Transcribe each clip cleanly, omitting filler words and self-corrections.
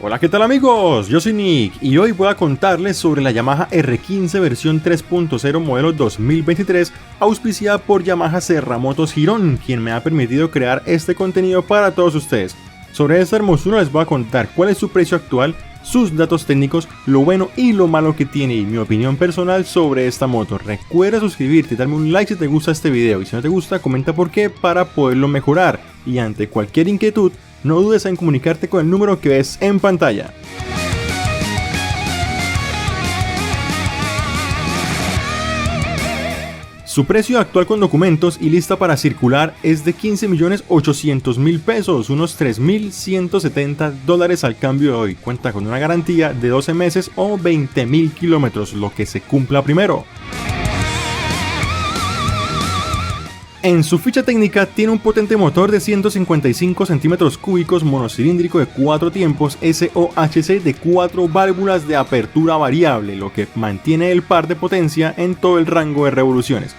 Hola, ¿qué tal amigos? Yo soy Nick y hoy voy a contarles sobre la Yamaha R15 versión 3.0 modelo 2023 auspiciada por Yamaha Serra Motos Girón, quien me ha permitido crear este contenido para todos ustedes. Sobre esta hermosura les voy a contar cuál es su precio actual, sus datos técnicos, lo bueno y lo malo que tiene y mi opinión personal sobre esta moto. Recuerda suscribirte y darme un like si te gusta este video y si no te gusta comenta por qué para poderlo mejorar. Y ante cualquier inquietud, no dudes en comunicarte con el número que ves en pantalla. Su precio actual con documentos y lista para circular es de 15.800.000 pesos, unos $3.170 al cambio de hoy. Cuenta con una garantía de 12 meses o 20.000 kilómetros, lo que se cumpla primero. En su ficha técnica tiene un potente motor de 155 centímetros cúbicos monocilíndrico de 4 tiempos SOHC de 4 válvulas de apertura variable, lo que mantiene el par de potencia en todo el rango de revoluciones.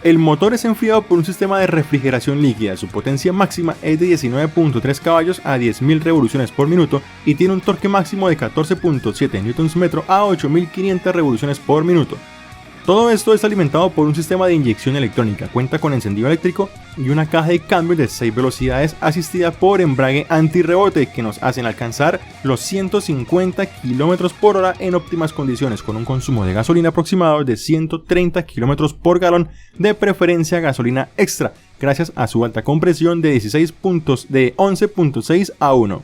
El motor es enfriado por un sistema de refrigeración líquida, su potencia máxima es de 19.3 caballos a 10.000 revoluciones por minuto y tiene un torque máximo de 14.7 Nm a 8.500 revoluciones por minuto. Todo esto es alimentado por un sistema de inyección electrónica, cuenta con encendido eléctrico y una caja de cambios de 6 velocidades asistida por embrague antirrebote que nos hacen alcanzar los 150 km por hora en óptimas condiciones con un consumo de gasolina aproximado de 130 km por galón, de preferencia gasolina extra, gracias a su alta compresión de 11.6 a 1.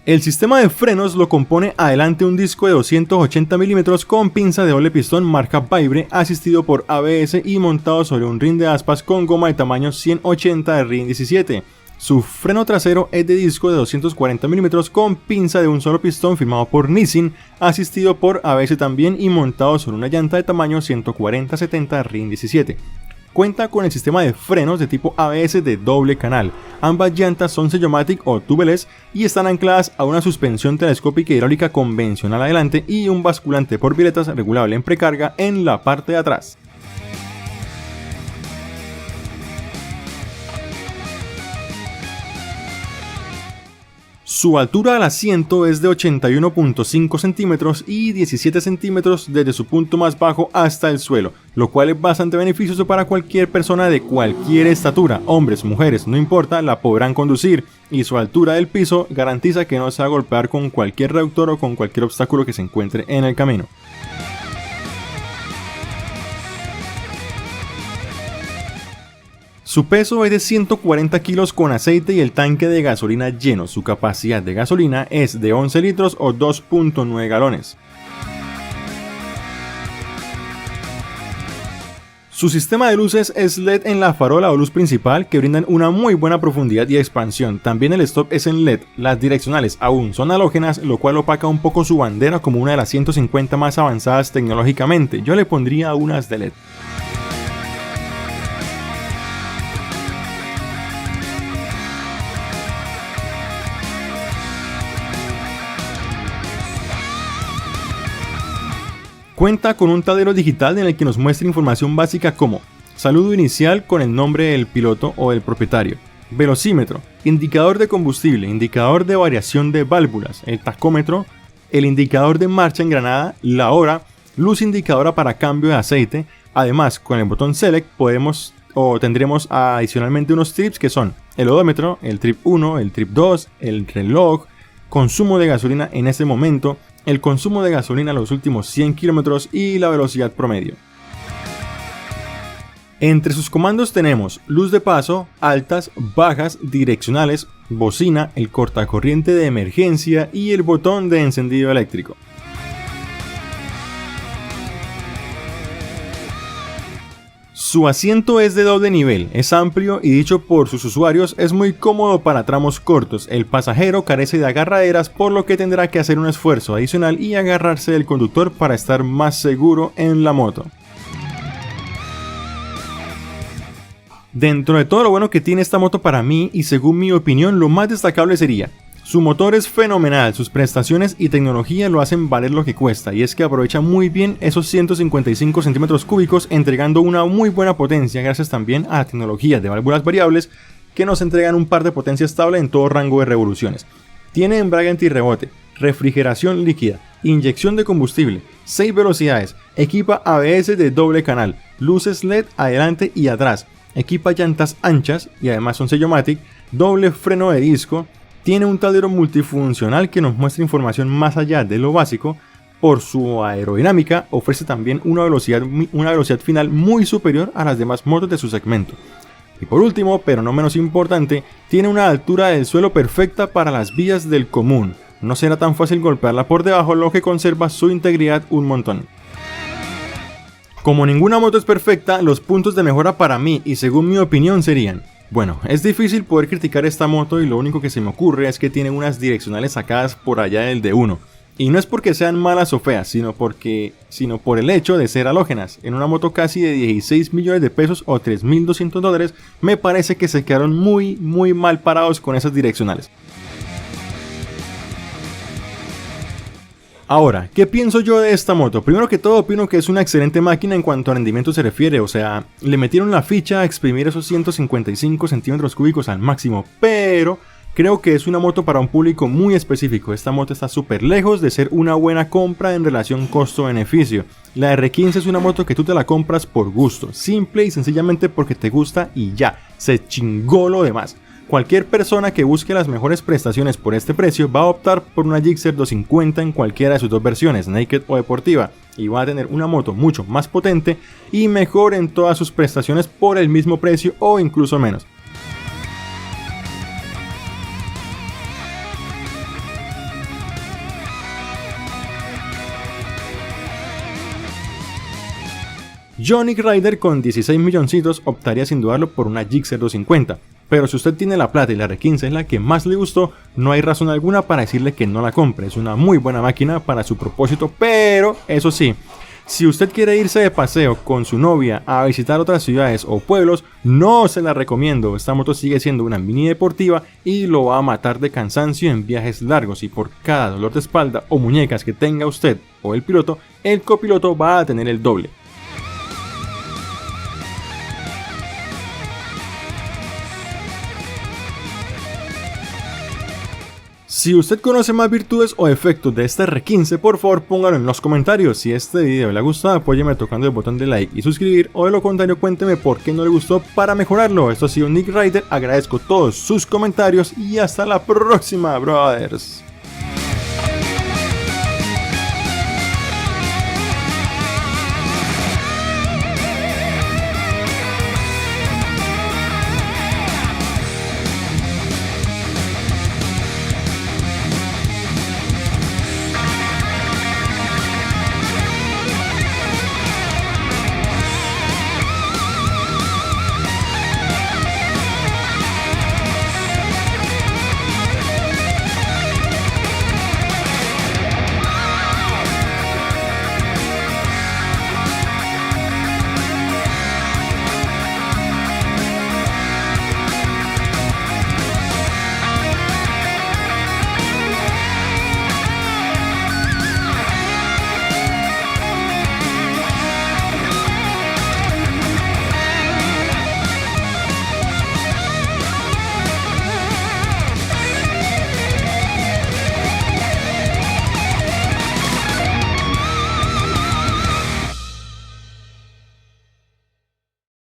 El sistema de frenos lo compone adelante un disco de 280 mm con pinza de doble pistón marca Vaibre asistido por ABS y montado sobre un rin de aspas con goma de tamaño 180 de RIN 17. Su freno trasero es de disco de 240 mm con pinza de un solo pistón firmado por Nissin, asistido por ABS también y montado sobre una llanta de tamaño 140-70 de RIN 17. Cuenta con el sistema de frenos de tipo ABS de doble canal. Ambas llantas son Sellomatic o tubeless y están ancladas a una suspensión telescópica hidráulica convencional adelante y un basculante por piletas regulable en precarga en la parte de atrás. Su altura al asiento es de 81.5 centímetros y 17 centímetros desde su punto más bajo hasta el suelo, lo cual es bastante beneficioso para cualquier persona de cualquier estatura, hombres, mujeres, no importa, la podrán conducir, y su altura del piso garantiza que no se va a golpear con cualquier reductor o con cualquier obstáculo que se encuentre en el camino. Su peso es de 140 kilos con aceite y el tanque de gasolina lleno. Su capacidad de gasolina es de 11 litros o 2.9 galones. Su sistema de luces es LED en la farola o luz principal que brindan una muy buena profundidad y expansión. También el stop es en LED. Las direccionales aún son halógenas, lo cual opaca un poco su bandera como una de las 150 más avanzadas tecnológicamente. Yo le pondría unas de LED. Cuenta con un tablero digital en el que nos muestra información básica como saludo inicial con el nombre del piloto o del propietario, velocímetro, indicador de combustible, indicador de variación de válvulas, el tacómetro, el indicador de marcha engranada, la hora, luz indicadora para cambio de aceite. Además, con el botón Select tendremos adicionalmente unos trips que son el odómetro, el trip 1, el trip 2, el reloj, consumo de gasolina en este momento, el consumo de gasolina en los últimos 100 kilómetros y la velocidad promedio. Entre sus comandos tenemos luz de paso, altas, bajas, direccionales, bocina, el cortacorriente de emergencia y el botón de encendido eléctrico. Su asiento es de doble nivel, es amplio y dicho por sus usuarios es muy cómodo para tramos cortos. El pasajero carece de agarraderas, por lo que tendrá que hacer un esfuerzo adicional y agarrarse del conductor para estar más seguro en la moto. Dentro de todo lo bueno que tiene esta moto para mí, y según mi opinión, lo más destacable sería: su motor es fenomenal, sus prestaciones y tecnología lo hacen valer lo que cuesta, y es que aprovecha muy bien esos 155 centímetros cúbicos, entregando una muy buena potencia gracias también a la tecnología de válvulas variables que nos entregan un par de potencia estable en todo rango de revoluciones. Tiene embrague antirrebote, refrigeración líquida, inyección de combustible, 6 velocidades, equipa ABS de doble canal, luces LED adelante y atrás, equipa llantas anchas y además son sello Matic, doble freno de disco. Tiene un tablero multifuncional que nos muestra información más allá de lo básico. Por su aerodinámica ofrece también una velocidad final muy superior a las demás motos de su segmento. Y por último, pero no menos importante, tiene una altura del suelo perfecta para las vías del común. No será tan fácil golpearla por debajo, lo que conserva su integridad un montón. Como ninguna moto es perfecta, los puntos de mejora para mí y según mi opinión serían: bueno, es difícil poder criticar esta moto y lo único que se me ocurre es que tiene unas direccionales sacadas por allá del D1. Y no es porque sean malas o feas, sino por el hecho de ser halógenas. En una moto casi de 16 millones de pesos o $3.200, me parece que se quedaron muy mal parados con esas direccionales. Ahora, ¿qué pienso yo de esta moto? Primero que todo, opino que es una excelente máquina en cuanto a rendimiento se refiere, o sea, le metieron la ficha a exprimir esos 155 centímetros cúbicos al máximo, pero creo que es una moto para un público muy específico. Esta moto está súper lejos de ser una buena compra en relación costo-beneficio. La R15 es una moto que tú te la compras por gusto, simple y sencillamente porque te gusta y ya, se chingó lo demás. Cualquier persona que busque las mejores prestaciones por este precio va a optar por una Gixxer 250 en cualquiera de sus dos versiones, naked o deportiva, y va a tener una moto mucho más potente y mejor en todas sus prestaciones por el mismo precio o incluso menos. Yo, Nick Rider, con 16 milloncitos optaría sin dudarlo por una Gixxer 250, pero si usted tiene la plata y la R15 es la que más le gustó, no hay razón alguna para decirle que no la compre. Es una muy buena máquina para su propósito, pero eso sí, si usted quiere irse de paseo con su novia a visitar otras ciudades o pueblos, no se la recomiendo. Esta moto sigue siendo una mini deportiva y lo va a matar de cansancio en viajes largos, y por cada dolor de espalda o muñecas que tenga usted o el piloto, el copiloto va a tener el doble. Si usted conoce más virtudes o efectos de esta R15, por favor póngalo en los comentarios. Si este video le ha gustado, apóyeme tocando el botón de like y suscribir, o de lo contrario cuénteme por qué no le gustó para mejorarlo. Esto ha sido Nick Rider, agradezco todos sus comentarios y hasta la próxima, brothers.